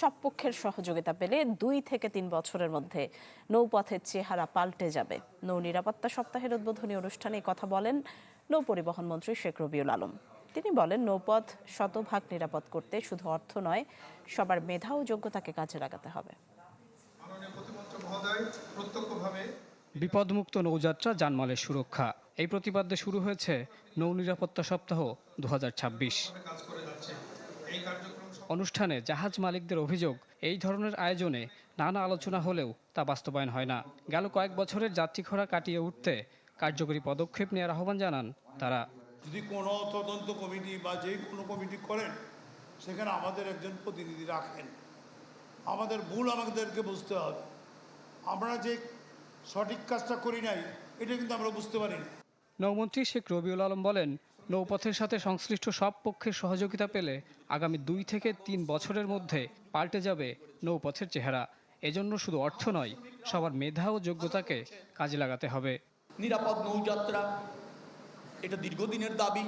সব পক্ষের সহযোগিতা পেলে 2 থেকে 3 বছরের মধ্যে নৌপথের চেহারা পাল্টে যাবে। নৌ নিরাপত্তা সপ্তাহের উদ্বোধনী অনুষ্ঠানে কথা বলেন নৌ পরিবহন মন্ত্রী শেখ রবিউল আলম। তিনি বলেন, নৌপথ শতভাগ নিরাপদ করতে শুধু অর্থ নয়, সবার মেধা ও যোগ্যতাকে কাজে লাগাতে হবে। বিপদমুক্ত নৌযাত্রা, জানমালের সুরক্ষা, এই প্রতিপাদ্যে শুরু হয়েছে নৌ নিরাপত্তা সপ্তাহ 2026। অনুষ্ঠানে জাহাজ মালিকদের অভিযোগ, এই ধরনের আয়োজনে নানা আলোচনা হলেও তা বাস্তবায়ন হয় না। গেল কয়েক বছরের যাত্রী খরা কাটিয়ে উঠতে কার্যকরী পদক্ষেপ নেওয়ার আহ্বান জানান তারা। যদি কোনো তদন্ত কমিটি বা যে কোনো কমিটি করেন, সেখানে আমাদের একজন প্রতিনিধি রাখেন। আমাদের ভুল আমাদেরকে বুঝতে হবে। আমরা যে সঠিক কাজটা করি নাই, এটা কিন্তু আমরা বুঝতে পারি না। নৌমন্ত্রী শেখ রবিউল আলম বলেন, নৌপথের সাথে সংশ্লিষ্ট সব পক্ষের সহযোগিতা পেলে আগামী 2 থেকে 3 বছরের মধ্যে পাল্টে যাবে নৌপথের চেহারা। এজন্য শুধু অর্থ নয়, সবার মেধা ও যোগ্যতাকে কাজে লাগাতে হবে। নিরাপদ নৌযাত্রা এটা দীর্ঘদিনের দাবি।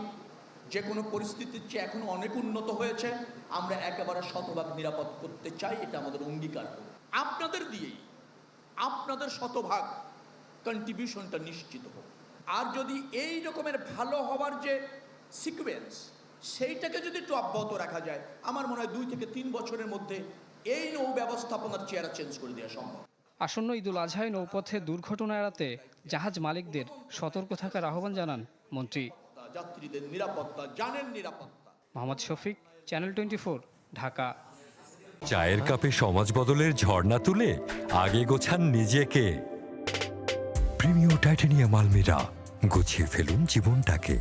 যে কোনো পরিস্থিতির চেয়ে এখন অনেক উন্নত হয়েছে। আমরা একেবারে শতভাগ নিরাপদ করতে চাই, এটা আমাদের অঙ্গীকার। আপনাদের দিয়েই আপনাদের শতভাগ কন্ট্রিবিউশনটা নিশ্চিত হোক। আর যদি এই রকমের ভালো হওয়ার যে সিকোয়েন্স, সেইটাকে যদি একটু অব্যাহত রাখা যায়, আমার মনে হয় 2 থেকে 3 বছরের মধ্যে এই নৌ ব্যবস্থাপনার চেহারা চেঞ্জ করে দেওয়া সম্ভব। আসন্ন ঈদুল আজহায় নৌপথে দুর্ঘটনা এড়াতে জাহাজ মালিকদের সতর্ক থাকার আহ্বান জানান মন্ত্রী। যাত্রীদের নিরাপত্তা, জানের নিরাপত্তা। মোহাম্মদ শফিক, চ্যানেল 24, ঢাকা। চায়ের কাপে সমাজ বদলের ঝর্ণা তুলে আগে গোছান নিজেকে। প্রিমিয়ার টাইটানিয়াম আলমিরা, গুছিয়ে ফেলুন জীবনটাকে।